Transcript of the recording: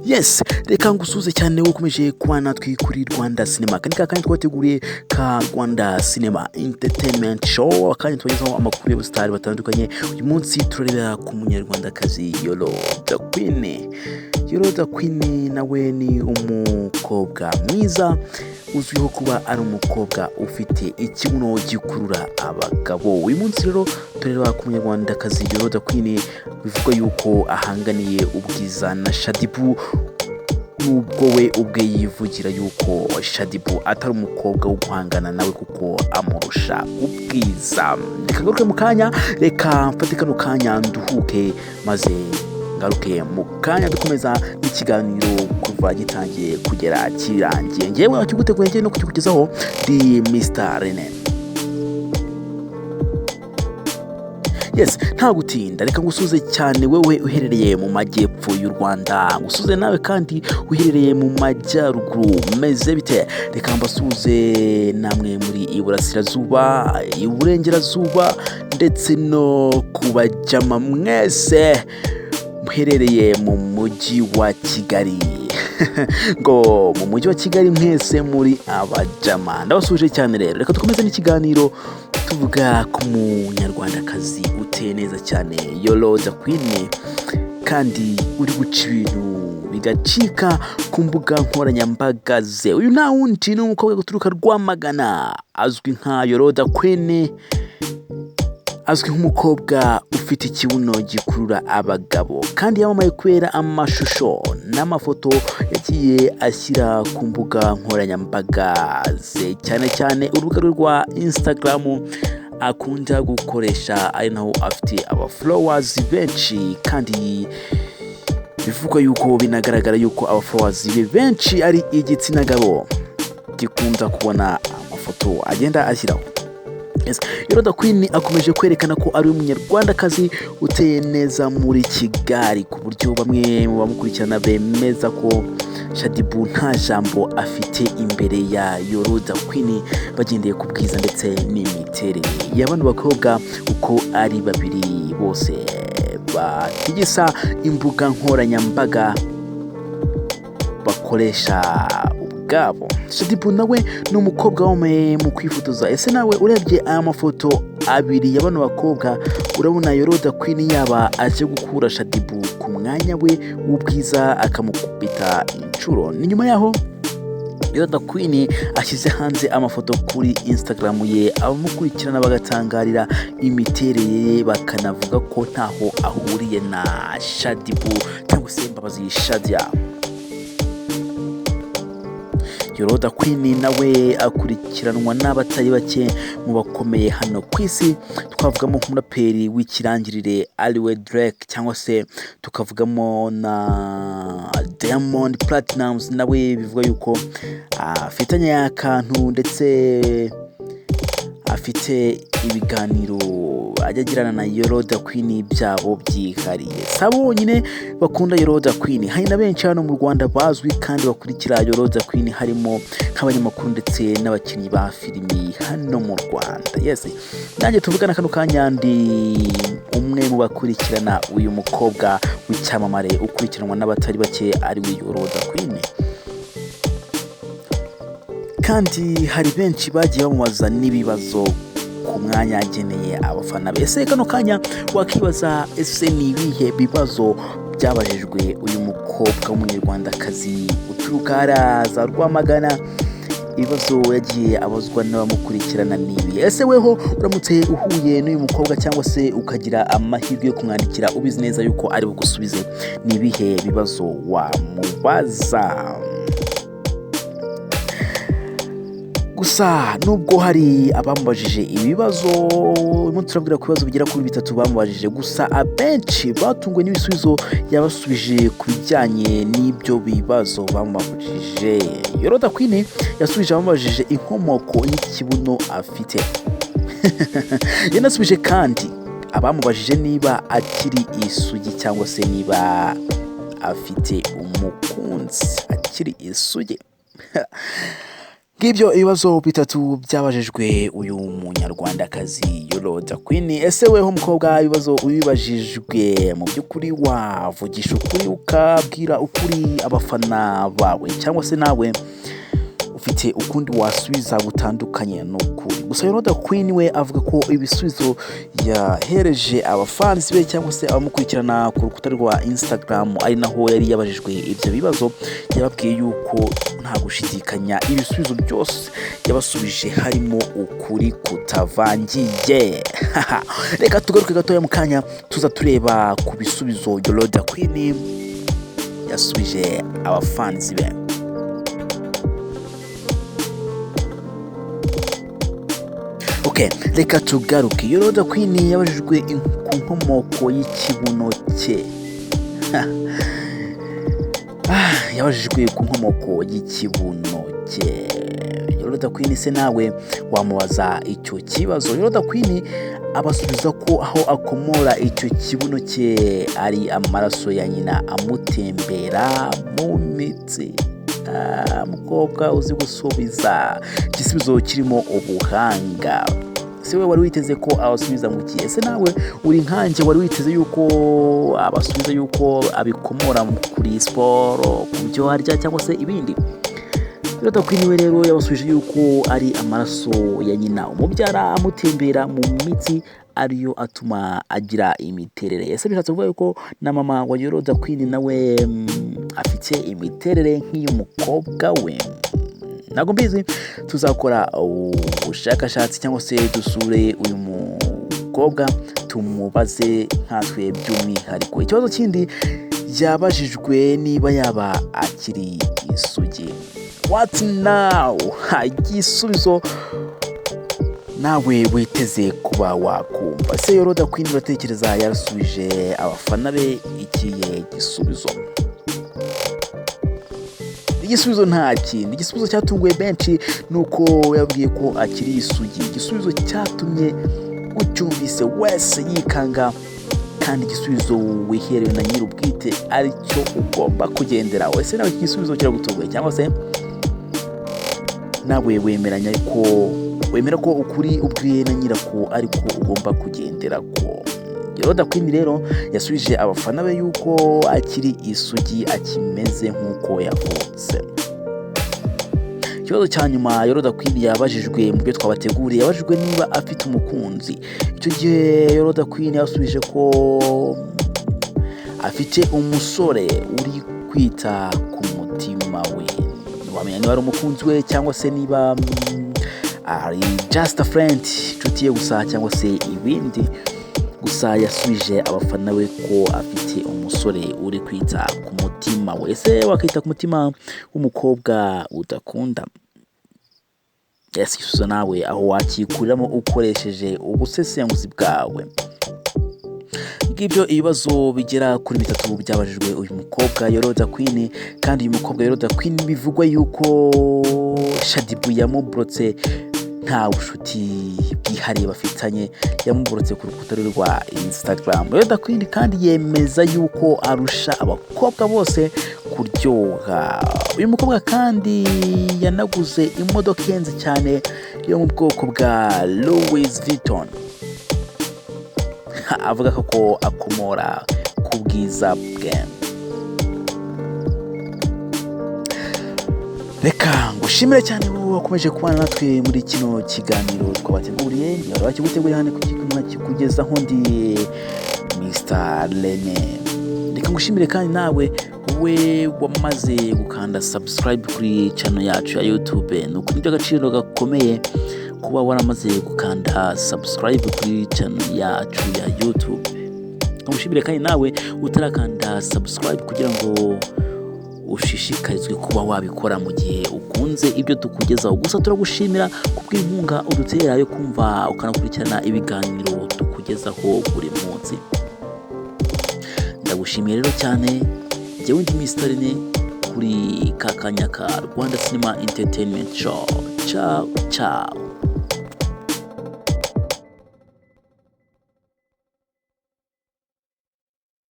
Yes, reka ngusuze cyane ukomeje kubana kuri Rwanda Cinema. Kandi twateguriye ka Rwanda Cinema Entertainment Show, kandi tubagezaho amakuru y'abasitari batandukanye. Uyu munsi turareba ku munyarwandakazi YOLLO the Queen. YOLLO the Queen nawe ni umukobwa mwiza uzwiho kuba ari umukobwa ufite ikibuno gikurura abagabo. Uyu munsi rero turareba ku munyarwandakazi YOLLO the Queen, bivuga yuko ahanganiye ubwiza na Shaddyboo, nubwo we ubwe yivugira yuko Shaddyboo atari umukobwa wo guhangana nawe kuko amurusha ubwiza. Reka ngaruke mu kanya, reka mfate kano kanya nduhuke, maze ngaruke mu kanya dukomeza n'ikiganiro kuva gitangiye kugera kirangiye. Ngewe wakiguteguye no kukikugezaho ndi Mr. Rene. Yes, nta gutinda, reka ngusuze cyane wewe uherereye mu majyepfo y'u Rwanda, ngusuze nawe kandi uherereye mu majyaruguru, meze bite? Reka mbasuze namwe muri iburasirazuba, iburengerazuba, ndetse no kubajama mwese muherereye mu mujyi wa Kigali. Ngo mu mujyi wa Kigali mwese muri abajama, ndabasuje cyane. Rero reka dukomeze n'ikiganiro tuvuga ku munyarwandakazi uteye neza cyane YOLLO the Queen, kandi uri guca ibintu bigacika ku mbuga nkoranyambaga ze. Uyu nta wundi ni umukobwa guturuka Rwamagana, azwi nka YOLLO the Queen, azwi nk'umukobwa ufite ikibuno gikurura abagabo, kandi yamamaye kubera amashusho n'amafoto yagiye ashyira ku mbuga nkoranyambaga ze, cyane cyane urubuga rwa Instagram akunda gukoresha, ari naho afite followers benshi, kandi bivugwa yuko binagaragara yuko followers be benshi ari igitsina gabo gikunda kubona amafoto agenda ashyiraho. Yes, YOLLO the Queen akomeje kwerekana ko ari umunyarwandakazi uteye neza muri Kigali, ku buryo bamwe mu bamukurikirana bemeza ko Shaddyboo nta jambo afite imbere ya YOLLO the Queen, bagendeye ku bwiza ndetse n'imiterere y'abantu bakobwa uko ari babiri, bose batigisa imbuga nkoranyambaga bakoresha ubwabo. Shaddyboo nawe ni umukobwa wamamaye mu kwifotoza. Ese nawe urebye aya mafoto abiri y'abano bakobwa, urabona YOLLO the Queen yaba aje gukura Shaddyboo ku mwanya we w'ubwiza akamukubita inshuro. Ni nyuma yaho YOLLO the Queen ashyize hanze amafoto kuri Instagram ye, abamukurikirana bagatangarira imiterere ye, bakanavuga ko ntaho ahuriye na Shaddyboo cyangwa se Mbabazi Shadia. YOLLO the Queen nawe akurikiranwa n'abatari bake mu bakomeye hano ku isi, twavugamo nk'umuraperi w'ikirangirire ariwe Drake, cyangwa se tukavugamo na Diamond Platnumz, nawe bivuga yuko afitanye akantu ndetse afite ibiganiro ajya agirana na YOLLO the Queen byabo byihariye. Sabo nyine bakunda YOLLO the Queen, hari na benshi hano mu Rwanda bazwi kandi bakurikira YOLLO the Queen, harimo nk'abanyamakuru ndetse n'abakinnyi ba filimi hano mu Rwanda. Yes, nanjye tuvugana kano kanya ndi umwe mu bakurikirana uyu mukobwa w'icyamamare ukurikiranwa n'abatari bake ariwe YOLLO the Queen, kandi hari benshi bagiye bamubaza n'ibibazo ku mwanya yageneye abafana be. Ese kano kanya wakibaza, ese ni ibihe bibazo byabajijwe uyu mukobwa w'umunyarwandakazi uturuka za Rwamagana? Ibibazo yagiye abazwa n'abamukurikirana nibi. Ese weho uramutse uhuye n'uyu mukobwa cyangwa se ukagira amahirwe yo kumwandikira, ubizi neza yuko ari bugusubize, ni ibihe bibazo wamubaza? Gusa nubwo hari abamubajije ibibazo, uyu turabwira ku bibazo bigera kuri 3 bamubajije, gusa abenshi batunguwe n'ibisubizo yabasubije ku bijyanye n'ibyo bibazo bamubajije. YOLLO the Queen yasubije abamubajije inkomoko y'ikibuno afite. Yanasubije kandi abamubajije niba akiri Isugi cyangwa se niba afite umukunzi akiri Isugi. Ngibyo ibibazo bitatu byabajijwe uyu munyarwandakazi YOLLO the queen. Ese weho umukobwa ibibazo ubibajijwe mu by'ukuri wavugisha ukuri ukabwira ukuri abafana bawe, cyangwa se nawe ufite ukundi wasubiza gutandukanye n'ukuri? Gusa YOLLO the queen we avuga ko ibisubizo yahereje abafans be cyangwa se abamukurikirana ku rukuta rwa Instagram ari naho yari yabajijwe ibyo bibazo, yababwiye yuko nta gushidikanya ibisubizo byose yabasubije harimo ukuri kutavangiye. Reka tugaruke gatoya mu kanya tuza tureba ku bisubizo YOLLO the queen yasubije abafans be. Okay, reka tugaruke. YOLLO the queen yabajijwe ku nkomoko y'ikibuno cye. Yabajijwe ku nkomoko y'ikibuno cye. YOLLO the queen se nawe wamubaza icyo kibazo? YOLLO the queen abasubiza ko aho akomora icyo kibuno cye ari amaraso ya nyina amutembera mu mitsi. Umukobwa uzi gusubiza igisubizo kirimo ubuhanga. Se we wari witeze ko abasubiza mu kiye? Se nawe uri nkanje wari witeze yuko abasubiza yuko abikomora kuri siporo, ku byo arya cyangwa se ibindi? YOLLO the queen we rero yabasubije yuko ari amaraso ya nyina umubyara amutembera mu mitsi ariyo atuma agira imiterere. Ese bishatse kuvuga yuko na mama wa YOLLO the queen nawe afite imiterere nk'iy'umukobwa we? Ntabwo mbizi, tuzakora ubushakashatsi cyangwa se dusure uyu mukobwa tumubaze nkatwe by'umwihariko. Ikibazo kindi yabajijwe niba yaba akiri Isugi. What now? Igisubizo nawe witeze kuba wakumva. Se YOLLO the queen uratekereza yarasubije abafana be ikihe gisubizo? Igisubizo nta kindi. Igisubizo cyatunguye benshi nuko yabwiye ko akiri Isugi. Igisubizo cyatumye ucyumvise wese yikanga, kandi igisubizo wiherewe na nyir'ubwite aricyo ugomba kugenderaho. Ese nawe iki gisubizo kiragutunguye, cyangwa se nawe wemera ko ukuri ubwiye na nyirako ariko ugomba kugendera ko? YOLLO the queen rero yasubije abafana be yuko akiri Isugi, akimeze nk'uko yavutse. Ikibazo cya nyuma YOLLO the queen yabajijwe mu byo twabateguriye, yabajijwe niba afite umukunzi. Icyo gihe YOLLO the queen yasubije ko afite umusore uri kwita ku mutima we. Wamenya niba ari umukunzi we cyangwa se niba ari just a friend, inshuti ye gusa cyangwa se ibindi. Gusa yasubije abafana we ko afite umusore uri kwita ku mutima we. Ese wakita ku mutima w'umukobwa udakunda? Yes, igisubizo nawe aho wakikuriramo ukoresheje ubusesenguzi bwawe. Ngibyo ibibazo bigera kuri bitatu byabajijwe uyu mukobwa YOLLO the queen, kandi uyu mukobwa YOLLO the queen bivugwa yuko Shaddyboo yamubrotse nta bushuti bwihariye bafitanye, yamuburutse ku rukuta rwa Instagram. YOLLO the queen kandi yemeza yuko arusha abakobwa bose kuryoha. Uyu mukobwa kandi yanaguze imodoka ihenze cyane yo mu bwoko bwa Louis Vuitton. Avuga ko akomora ku bwiza bwe. Reka ngushimire cyane wowe wakomeje kubana natwe muri kino kiganiro twabateguriye. Niba wakiguteguriye hano kugezaho ndi Mr. Lene. Reka ngushimire kandi nawe we wamaze gukanda subscribe kuri channel yacu ya YouTube. Nuko nibyo agaciro gakomeye kuba waramaze gukanda subscribe kuri channel yacu ya YouTube. Ngushimire kandi nawe utarakanda subscribe kugira ngo ushishikarizwe kuba wabikora mu gihe ukunze ibyo tukugezaho. Gusa turagushimira kubw'inkunga udutera yo kumva ukanakurikirana ibiganiro tukugezaho buri munsi. Ndagushimiye rero cyane. Jyewe ndi Mr. Lene kuri kakanya ka Rwanda Cinema Entertainment Show. Ciao ciao.